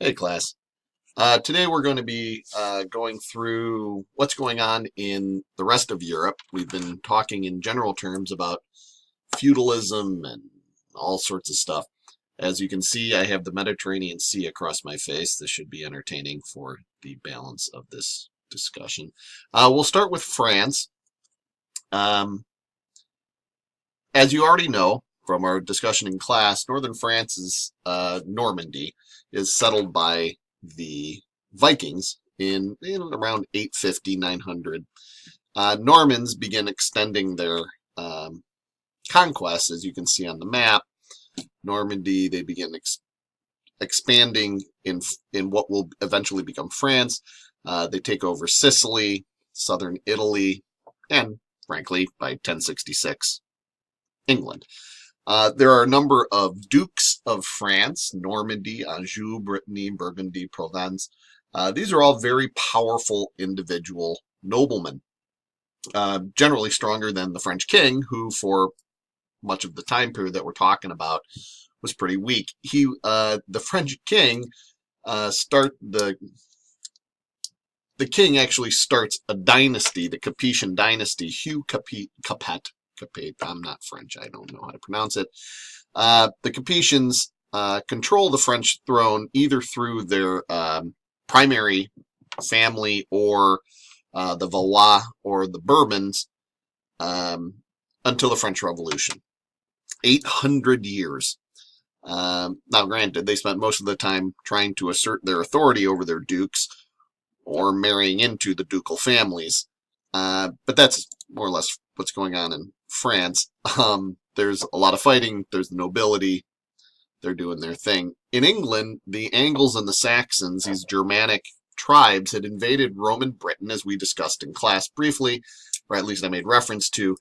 Hey class. Today we're going to be going through what's going on in the rest of Europe. We've been talking in general terms about feudalism and all sorts of stuff. As you can see, I have the Mediterranean Sea across my face. This should be entertaining for the balance of this discussion. We'll start with France. Um, as you already know from our discussion in class, northern France's Normandy is settled by the Vikings in around 850, 900. Normans begin extending their conquests, as you can see on the map. Normandy, they begin expanding in what will eventually become France. They take over Sicily, southern Italy, and frankly, by 1066, England. There are a number of dukes of France: Normandy, Anjou, Brittany, Burgundy, Provence. These are all very powerful individual noblemen, generally stronger than the French king, who for much of the time period that we're talking about was pretty weak. The French king, the king actually starts a dynasty, the Capetian dynasty. Hugh Capet, I'm not French, I don't know how to pronounce it. The Capetians control the French throne either through their primary family or the Valois or the Bourbons until the French Revolution. 800 years. Now, granted, they spent most of the time trying to assert their authority over their dukes or marrying into the ducal families. But that's more or less what's going on in France. There's a lot of fighting. There's the nobility. They're doing their thing. In England, the Angles and the Saxons, these Germanic tribes, had invaded Roman Britain, as we discussed in class briefly, or at least I made reference to.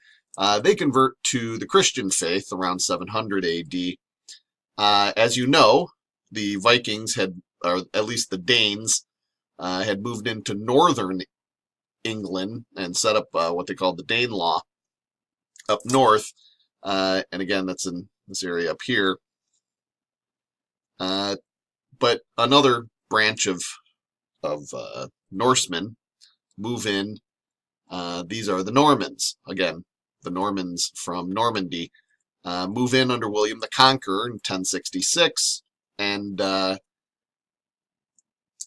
They convert to the Christian faith around 700 AD. As you know, the Vikings had, or at least the Danes, had moved into northern England and set up what they called the Danelaw up north. And again, that's in this area up here. But another branch of Norsemen move in. These are the Normans. Again, the Normans from Normandy move in under William the Conqueror in 1066, and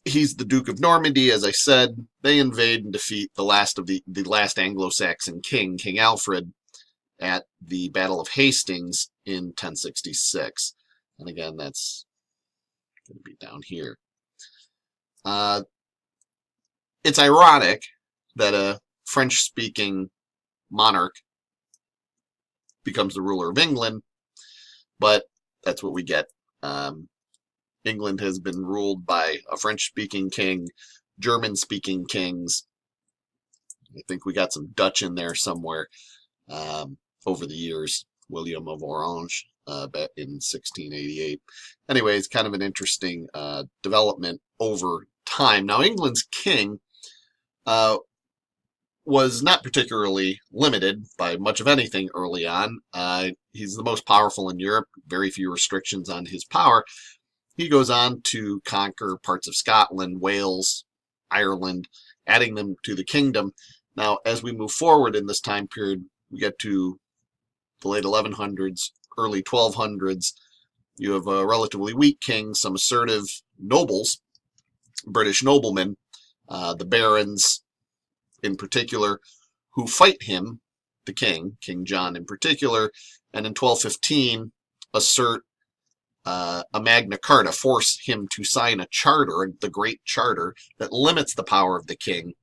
he's the Duke of Normandy. As I said, they invade and defeat the last Anglo-Saxon king, King Alfred, at the Battle of Hastings in 1066. And again, that's going to be down here. It's ironic that a French-speaking monarch becomes the ruler of England, but that's what we get. England has been ruled by a French-speaking king, German-speaking kings. I think we got some Dutch in there somewhere over the years. William of Orange back in 1688. Anyway, it's kind of an interesting development over time. Now, England's king was not particularly limited by much of anything early on. He's the most powerful in Europe, very few restrictions on his power. He goes on to conquer parts of Scotland, Wales, Ireland, adding them to the kingdom. Now, as we move forward in this time period, we get to the late 1100s, early 1200s. You have a relatively weak king, some assertive nobles, British noblemen, the barons in particular, who fight him, the king, King John in particular, and in 1215 assert a Magna Carta, force him to sign a charter, the Great Charter, that limits the power of the king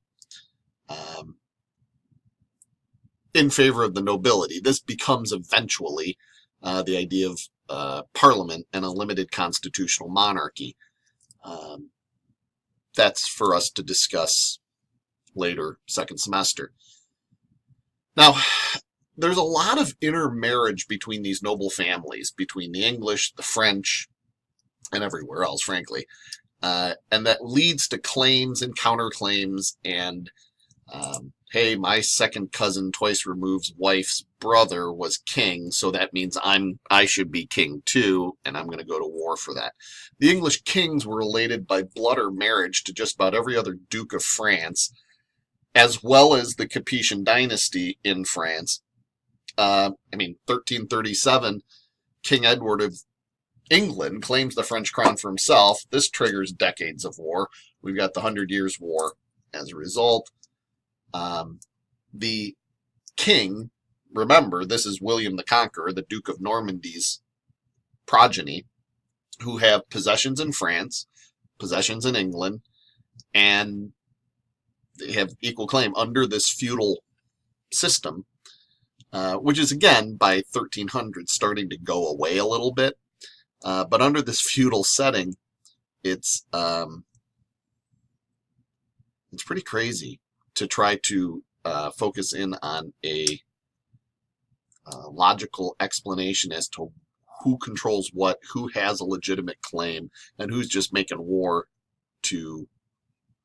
in favor of the nobility. This becomes eventually the idea of parliament and a limited constitutional monarchy. That's for us to discuss later, second semester. Now, there's a lot of intermarriage between these noble families, between the English, the French, and everywhere else, frankly. And that leads to claims and counterclaims and Hey, my second cousin twice removed's wife's brother was king, so that means I should be king too, and I'm going to go to war for that. The English kings were related by blood or marriage to just about every other duke of France, as well as the Capetian dynasty in France. 1337, King Edward of England claims the French crown for himself. This triggers decades of war. We've got the 100 Years' War as a result. The king, remember, this is William the Conqueror, the Duke of Normandy's progeny, who have possessions in France, possessions in England, and they have equal claim under this feudal system, which is, again, by 1300 starting to go away a little bit. But under this feudal setting, it's pretty crazy to try to focus in on a logical explanation as to who controls what, who has a legitimate claim, and who's just making war to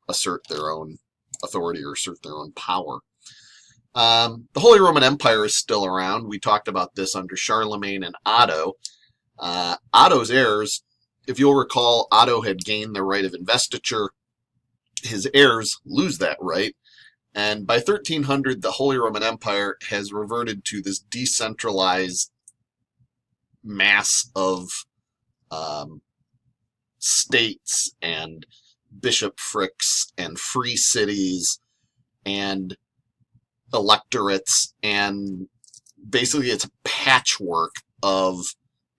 assert their own authority or assert their own power. The Holy Roman Empire is still around. We talked about this under Charlemagne and Otto. Otto's heirs, if you'll recall, Otto had gained the right of investiture. His heirs lose that right. And by 1300, the Holy Roman Empire has reverted to this decentralized mass of states and bishoprics and free cities and electorates. And basically, it's a patchwork of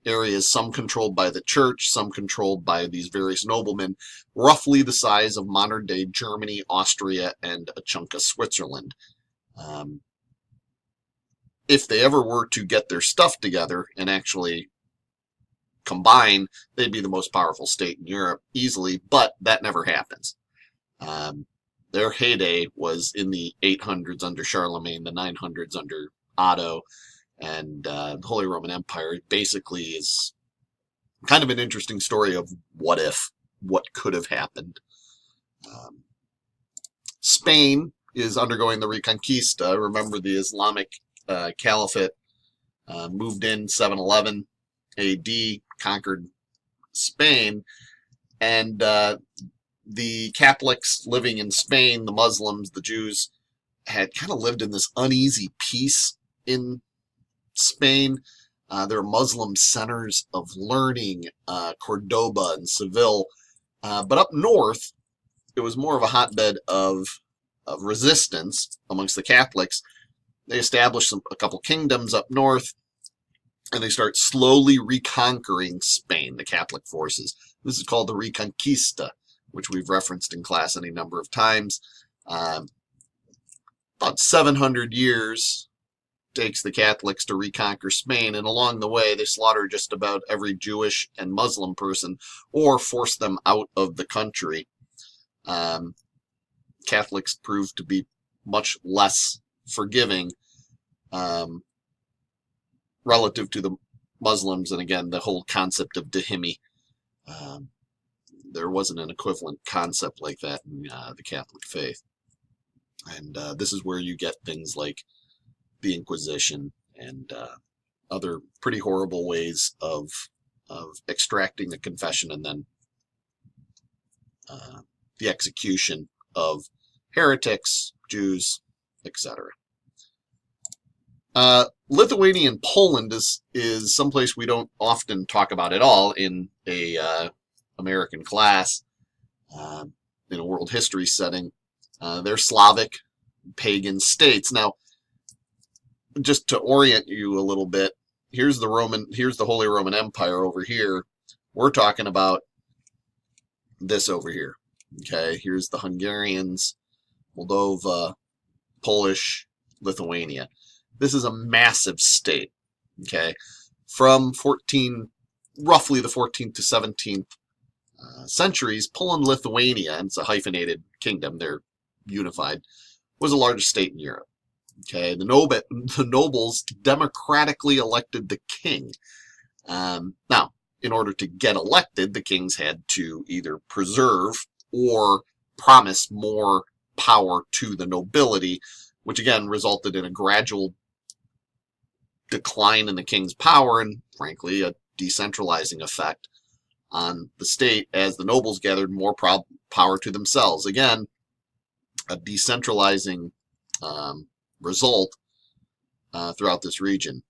areas, some controlled by the church, some controlled by these various noblemen, roughly the size of modern-day Germany, Austria, and a chunk of Switzerland. If they ever were to get their stuff together and actually combine, they'd be the most powerful state in Europe easily, but that never happens. Their heyday was in the 800s under Charlemagne, the 900s under Otto, and the Holy Roman Empire basically is kind of an interesting story of what if, what could have happened. Spain is undergoing the Reconquista. Remember, the Islamic Caliphate moved in 711 AD, conquered Spain, and the Catholics living in Spain, the Muslims, the Jews, had kind of lived in this uneasy peace in Spain. There are Muslim centers of learning, Cordoba and Seville. But up north, it was more of a hotbed of resistance amongst the Catholics. They established a couple kingdoms up north, and they start slowly reconquering Spain, the Catholic forces. This is called the Reconquista, which we've referenced in class any number of times. About 700 years takes the Catholics to reconquer Spain, and along the way they slaughter just about every Jewish and Muslim person or force them out of the country. Catholics proved to be much less forgiving relative to the Muslims, and again, the whole concept of dhimmi. There wasn't an equivalent concept like that in the Catholic faith. And this is where you get things like the Inquisition and other pretty horrible ways of extracting a confession and then the execution of heretics, Jews, etc. Lithuania and Poland is someplace we don't often talk about at all in a American class, in a world history setting. They're Slavic pagan states. Now, just to orient you a little bit, here's the Holy Roman Empire over here. We're talking about this over here. Okay, here's the Hungarians, Moldova, Polish, Lithuania. This is a massive state. Okay, from roughly the 14th to 17th centuries, Poland, Lithuania, and it's a hyphenated kingdom, they're unified, was the largest state in Europe. Okay, the nobles democratically elected the king. Now, in order to get elected, the kings had to either preserve or promise more power to the nobility, which again resulted in a gradual decline in the king's power and, frankly, a decentralizing effect on the state as the nobles gathered more power to themselves. Again, a decentralizing result throughout this region.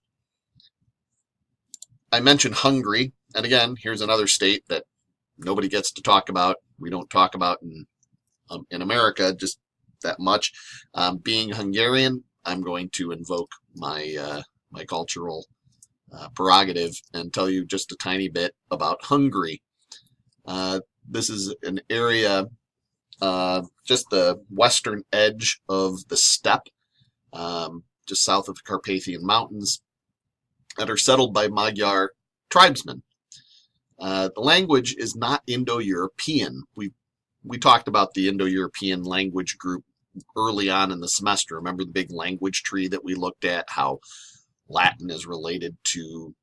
I mentioned Hungary, and again, here's another state that nobody gets to talk about. We don't talk about in America just that much. Being Hungarian, I'm going to invoke my my cultural prerogative and tell you just a tiny bit about Hungary. This is an area, just the western edge of the steppe, just south of the Carpathian Mountains, that are settled by Magyar tribesmen. The language is not Indo-European. We talked about the Indo-European language group early on in the semester. Remember the big language tree that we looked at, how Latin is related to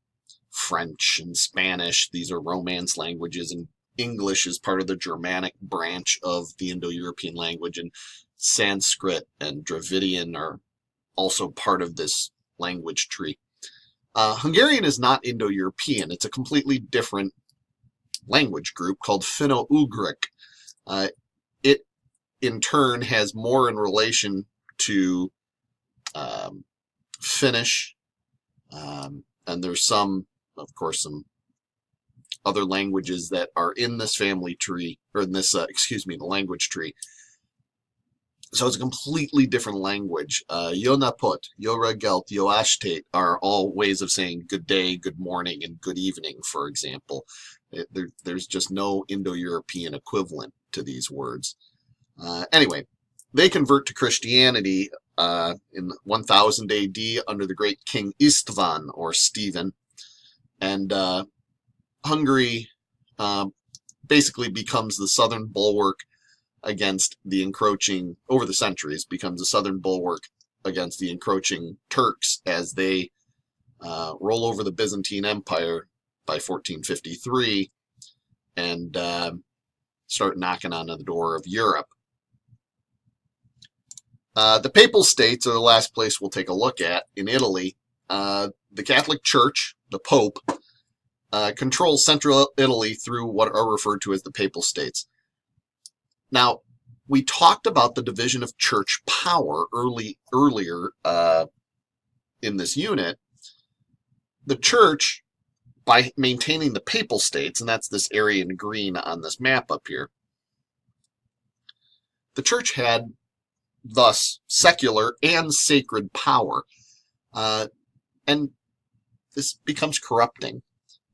French and Spanish. These are Romance languages, and English is part of the Germanic branch of the Indo-European language, and Sanskrit and Dravidian are also part of this language tree. Hungarian is not Indo-European. It's a completely different language group called Finno-Ugric. It, in turn, has more in relation to Finnish, and there's some, of course, some other languages that are in this family tree, or in this, the language tree. So it's a completely different language. Yo napot, yo regelt, yo ashtate are all ways of saying good day, good morning, and good evening, for example. There's just no Indo-European equivalent to these words. Anyway, they convert to Christianity in 1000 AD under the great King Istvan, or Stephen. And Hungary basically becomes the southern bulwark against the encroaching, over the centuries, becomes a southern bulwark against the encroaching Turks as they roll over the Byzantine Empire by 1453 and start knocking on the door of Europe. The Papal States are the last place we'll take a look at. In Italy, the Catholic Church, the Pope, controls central Italy through what are referred to as the Papal States. Now, we talked about the division of church power earlier in this unit. The church, by maintaining the Papal States, and that's this area in green on this map up here, the church had thus secular and sacred power, and this becomes corrupting.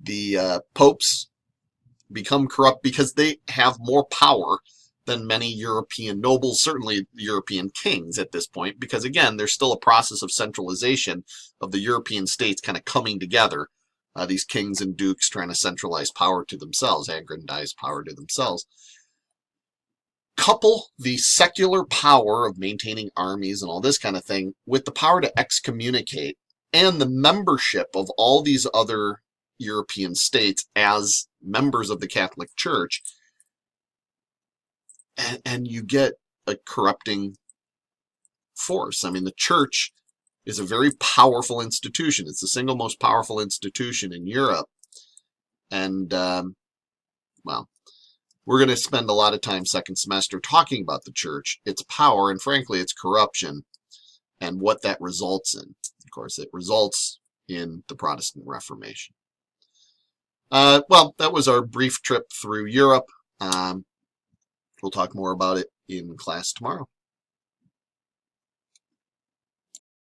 The popes become corrupt because they have more power than many European nobles, certainly European kings at this point, because again, there's still a process of centralization of the European states kind of coming together. These kings and dukes trying to centralize power to themselves, aggrandize power to themselves. Couple the secular power of maintaining armies and all this kind of thing with the power to excommunicate and the membership of all these other European states as members of the Catholic Church, and you get a corrupting force. I mean, the church is a very powerful institution. It's the single most powerful institution in Europe. And, well, we're going to spend a lot of time second semester talking about the church, its power, and frankly, its corruption, and what that results in. Of course, it results in the Protestant Reformation. Well, that was our brief trip through Europe. We'll talk more about it in class tomorrow.